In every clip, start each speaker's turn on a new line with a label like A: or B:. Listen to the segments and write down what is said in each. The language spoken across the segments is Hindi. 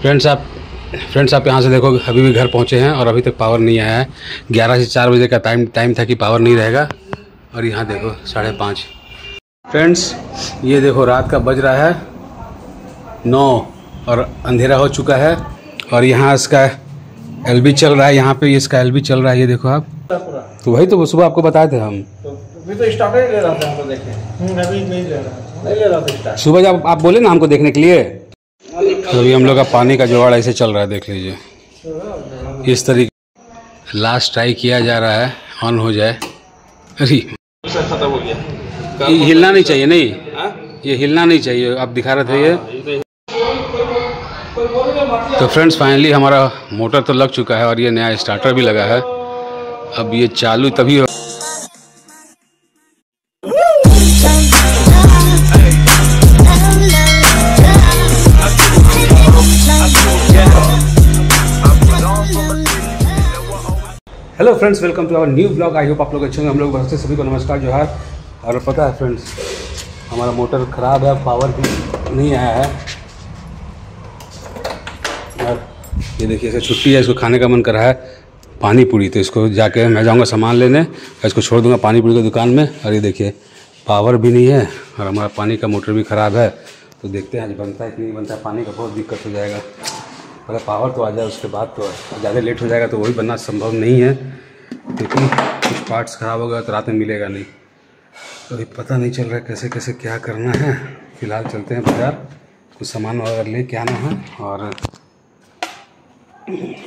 A: फ्रेंड्स आप यहाँ से देखो अभी भी घर पहुँचे हैं और अभी तक पावर नहीं आया है। 11 से 4 बजे का टाइम था कि पावर नहीं रहेगा और यहाँ देखो 5:30। फ्रेंड्स ये देखो रात का बज रहा है 9 और अंधेरा हो चुका है और यहाँ इसका एलबी चल रहा है। यहाँ पे इसका एलबी चल रहा है, ये देखो आप। तो वही तो सुबह आपको बताए थे हम।
B: अभी तो स्टार्टर ही ले रहा था हमको देखे। अभी नहीं ले रहा था
A: सुबह जब आप बोले ना हमको देखने के लिए, तो अभी हम लोग का पानी का जुगाड़ ऐसे चल रहा है, देख लीजिए इस तरीके। लास्ट ट्राई किया जा रहा है ऑन हो जाए। अरे
B: खत्म हो गया,
A: ये हिलना नहीं चाहिए। नहीं ये हिलना नहीं चाहिए, आप दिखा रहे थे ये। तो फ्रेंड्स फाइनली हमारा मोटर तो लग चुका है और ये नया स्टार्टर भी लगा है। अब ये चालू तभी हो। Hello friends, welcome to our new blog. I hope आप लोग अच्छे होंगे। हम लोग बस सभी को नमस्कार, जोहार। और पता है फ्रेंड्स, हमारा मोटर ख़राब है, पावर भी नहीं आया है। और ये देखिए इसे छुट्टी है, इसको खाने का मन कर रहा है पानी पूरी। तो इसको जाके मैं जाऊंगा सामान लेने और इसको छोड़ दूंगा पानी पूरी की दुकान में। और ये देखिए पावर भी नहीं है और हमारा पानी का मोटर भी ख़राब है। तो देखते हैं आज बनता है कि नहीं बनता है। पानी का बहुत दिक्कत हो जाएगा। पहले पावर तो आ जाए, उसके बाद तो ज़्यादा लेट हो जाएगा तो वही बनना संभव नहीं है, क्योंकि कुछ पार्ट्स ख़राब हो गया तो रात में मिलेगा नहीं। तो अभी पता नहीं चल रहा है कैसे कैसे क्या करना है। फ़िलहाल चलते हैं बाज़ार, कुछ सामान वगैरह ले के आना है और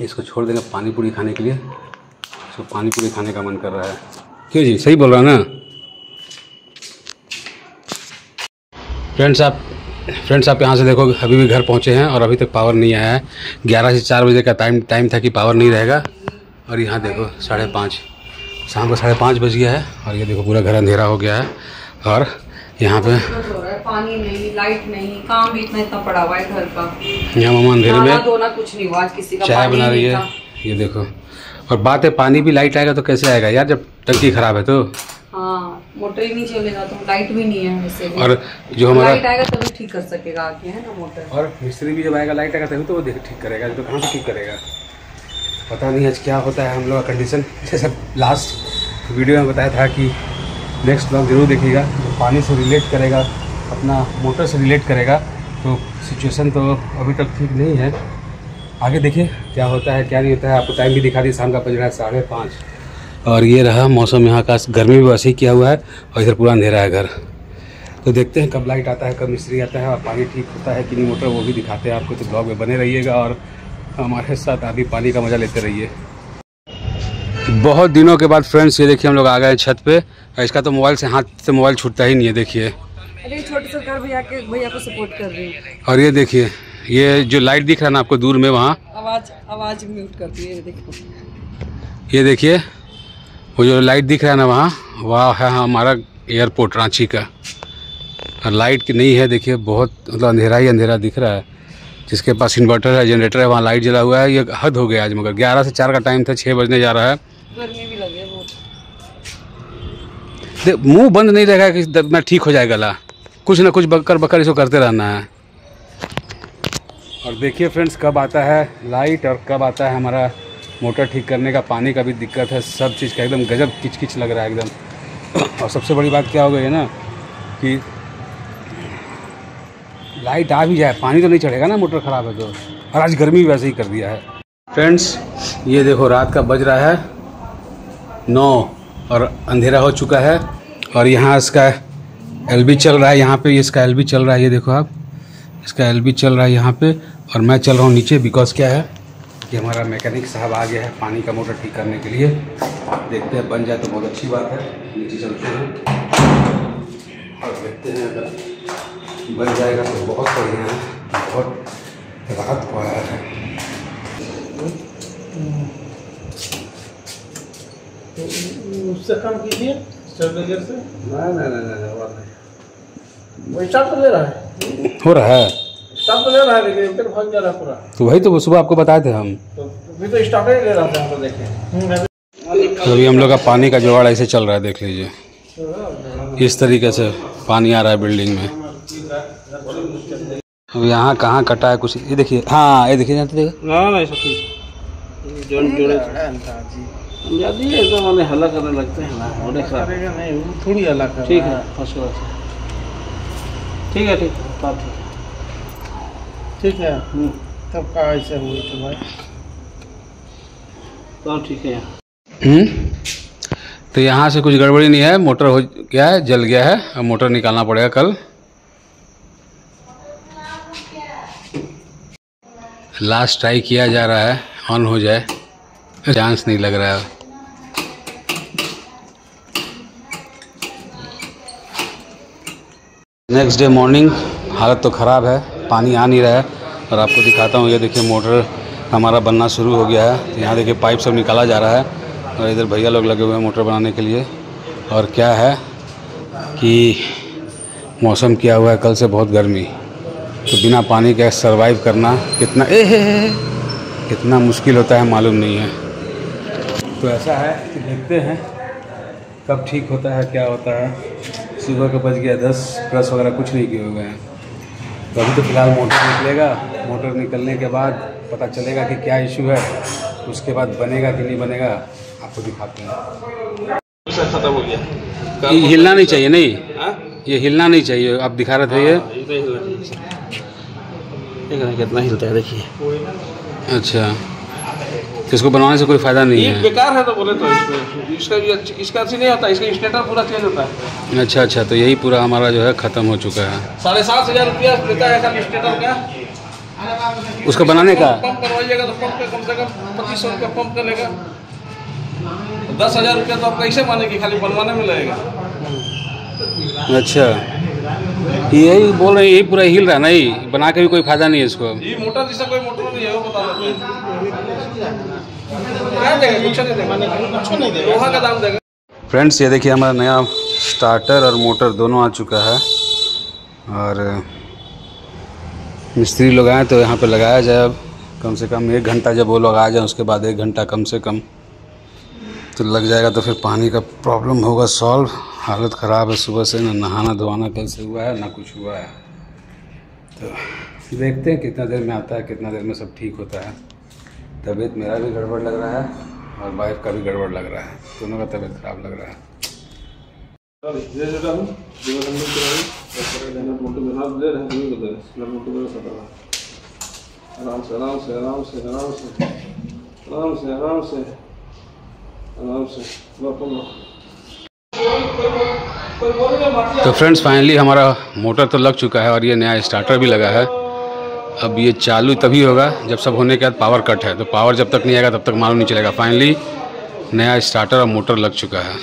A: इसको छोड़ देंगे पानी पूरी खाने के लिए। इसको पानी पूरी खाने का मन कर रहा है। क्यों जी, सही बोल रहा है ना फ्रेंड्स आप यहाँ से देखो अभी भी घर पहुँचे हैं और अभी तक पावर नहीं आया है। 11 से 4 बजे का टाइम था कि पावर नहीं रहेगा और यहाँ देखो 5:30, शाम को 5:30 बज गया है और ये देखो पूरा घर अंधेरा हो गया है। और यहाँ पे
C: पानी नहीं, लाइट नहीं, काम भी इतना पड़ा हुआ है घर का।
A: यहाँ मामा अंधेरे में
C: कुछ नहीं हुआ, किसी का
A: चाय बना रही है, ये देखो। और बात है पानी भी लाइट आएगा तो कैसे आएगा यार, जब टंकी खराब है तो।
C: हाँ, मोटर ही नहीं चलेगा तो लाइट भी नहीं है वैसे भी।
A: और जो हमारा
C: लाइट आएगा तभी ठीक कर सकेगा आके, है ना मोटर।
A: और मिस्त्री भी जब आएगा लाइट आएगा तभी तो वो ठीक करेगा, तो कहाँ से ठीक करेगा। पता नहीं आज क्या होता है हम लोग का कंडीशन। जैसे लास्ट वीडियो में बताया था कि नेक्स्ट ब्लॉग जरूर देखिएगा, तो पानी से रिलेट करेगा, अपना मोटर से रिलेट करेगा। तो सिचुएशन तो अभी तक ठीक नहीं है, आगे देखिए क्या होता है क्या नहीं होता है। आपको टाइम भी दिखा दी, शाम का बज रहा है 5:30 और ये रहा मौसम यहाँ का। गर्मी भी वैसे ही किया हुआ है और इधर पूरा अंधेरा है घर। तो देखते हैं कब लाइट आता है, कब मिस्त्री आता है और पानी ठीक होता है कि नहीं मोटर, वो भी दिखाते हैं आपको। तो ब्लॉग में बने रहिएगा और हमारे साथ अभी पानी का मज़ा लेते रहिए। बहुत दिनों के बाद फ्रेंड्स ये देखिए हम लोग आ गए छत पे। इसका तो मोबाइल से हाथ से मोबाइल छूटता ही नहीं है, देखिए।
C: अरे छोटे से घर भैया को सपोर्ट कर रही है।
A: और ये देखिए ये जो लाइट दिख रहा है ना आपको दूर में, वहाँ
C: आवाज़ म्यूट कर दी है, देखो।
A: ये देखिए वो जो लाइट दिख रहा है ना वहाँ है हमारा एयरपोर्ट रांची का। और लाइट की नहीं है, देखिए बहुत मतलब अंधेरा ही अंधेरा दिख रहा है। जिसके पास इन्वर्टर है, जनरेटर है, वहाँ लाइट जला हुआ है। ये हद हो गया आज। मगर 11 से 4 का टाइम था, 6 बजने जा रहा है।
C: गर्मी भी लगे बहुत।
A: मुंह बंद नहीं रहेगा कि मैं ठीक हो जाए गला, कुछ ना कुछ बकर इसको करते रहना है। और देखिए फ्रेंड्स कब आता है लाइट और कब आता है हमारा मोटर ठीक करने का। पानी का भी दिक्कत है, सब चीज़ का एकदम गजब किच लग रहा है एकदम। और सबसे बड़ी बात क्या हो गई है ना कि लाइट आ भी जाए, पानी तो नहीं चढ़ेगा ना, मोटर ख़राब है तो। और आज गर्मी भी वैसे ही कर दिया है। फ्रेंड्स ये देखो रात का बज रहा है 9 और अंधेरा हो चुका है और यहाँ इसका एलबी चल रहा है। यहाँ पे इसका एलबी चल रहा है, ये देखो आप, इसका एलबी चल रहा है यहाँ पे। और मैं चल रहा हूँ नीचे, बिकॉज क्या है कि हमारा मैकेनिक साहब आ गया है पानी का मोटर ठीक करने के लिए। देखते हैं बन जाए तो बहुत अच्छी बात है। नीचे चलते हैं और देखते हैं, अगर बन जाएगा तो बहुत बढ़िया है, बहुत राहत को आया है।
B: उससे कम कीजिए स्टेबलाइजर से।
A: नहीं
B: वो स्टार्ट तो ले रहा है,
A: हो रहा है,
B: स्टार्ट तो ले रहा है, लेकिन फिर भाग जा रहा है पूरा।
A: तो वही तो सुबह आपको बताए थे हम।
B: तो अभी तो स्टार्टर ही ले रहा था हमको देखे।
A: तो अभी हम लोग का पानी का जुगाड़ ऐसे चल रहा है, देख लीजिए इस तरीके से पानी आ रहा है बिल्डिंग में। अब यहाँ कहाँ कटा है कुछ, ये देखिए, हाँ ये देखिए, जानते देखो
B: ना ना ऐसा ठीक जोड़े जाती है तो मैंने हल्ला करने लगते हैं ना, और करेगा नहीं वो थोड़ी हल्ला कर, ठीक है फर्स्ट क्लास, ठीक है, ठीक बात ठीक है। तब का ऐसा हुई तो भाई तो ठीक है।
A: तो यहाँ से कुछ गड़बड़ी नहीं है, मोटर हो गया है, जल गया है, अब मोटर निकालना पड़ेगा कल। लास्ट ट्राई किया जा रहा है, ऑन हो जाए, चांस नहीं लग रहा है। नेक्स्ट डे मॉर्निंग, हालत तो ख़राब है, पानी आ नहीं रहा है। और आपको दिखाता हूँ, ये देखिए मोटर हमारा बनना शुरू हो गया है। यहाँ देखिए पाइप सब निकाला जा रहा है और इधर भैया लोग लगे हुए हैं मोटर बनाने के लिए। और क्या है कि मौसम किया हुआ है कल से बहुत गर्मी, तो बिना पानी के सरवाइव करना कितना कितना मुश्किल होता है मालूम नहीं है। तो ऐसा है कि देखते हैं कब ठीक होता है, क्या होता है। सुबह का बज गया 10, ब्रश वगैरह कुछ नहीं किए हुए हैं। तो अभी तो फ़िलहाल मोटर निकलेगा, मोटर निकलने के बाद पता चलेगा कि क्या इशू है, उसके बाद बनेगा कि नहीं बनेगा आपको दिखाते हैं।
B: खत्म हो गया,
A: ये हिलना नहीं चाहिए, नहीं ये हिलना नहीं चाहिए, आप दिखा रहे थे ये
B: कितना हिलता है देखिए।
A: अच्छा, इसको बनवाने से कोई फ़ायदा नहीं है,
B: बेकार है तो बोले तो इसका अच्छी नहीं होता, इसका स्टेटर पूरा चेंज होता है।
A: अच्छा, तो यही पूरा हमारा जो है ख़त्म हो चुका है।
B: 7,500 रुपया लेता है ऐसा स्टेटर का,
A: उसको बनाने का
B: पंप करवाइएगा तो पंप पे कम से कम 2500 रुपया पंप का लेगा। 10,000 रुपया तो आप कैसे मानेंगे, खाली बनवाने में लगेगा।
A: अच्छा, यही बोल रहे हैं, यही पूरा हिल रहा है, नहीं बना के भी कोई फायदा नहीं है इसको।
B: ये मोटर जैसा कोई मोटर नहीं है, वो बता क्या देगा, कुछ नहीं देगा, लोहा का दाम देगा।
A: फ्रेंड्स ये देखिए हमारा नया स्टार्टर और मोटर दोनों आ चुका है। और मिस्त्री लोग आए तो यहाँ पे लगाया जाए। अब कम से कम 1 घंटा जब वो लोग आ जाए, उसके बाद 1 घंटा कम से कम तो लग जाएगा। तो फिर पानी का प्रॉब्लम होगा सॉल्व। हालत ख़राब है, सुबह से ना नहाना धोना कल से हुआ है ना कुछ हुआ है। तो देखते हैं कितना देर में आता है, कितना देर में सब ठीक होता है। तबीयत मेरा भी गड़बड़ लग रहा है और वाइफ का भी गड़बड़ लग रहा है, दोनों का तबीयत ख़राब लग रहा है। तो फ्रेंड्स फाइनली हमारा मोटर तो लग चुका है और ये नया स्टार्टर भी लगा है। अब ये चालू तभी होगा जब सब होने के बाद पावर कट है, तो पावर जब तक नहीं आएगा तब तक मालूम नहीं चलेगा। फाइनली नया स्टार्टर और मोटर लग चुका है।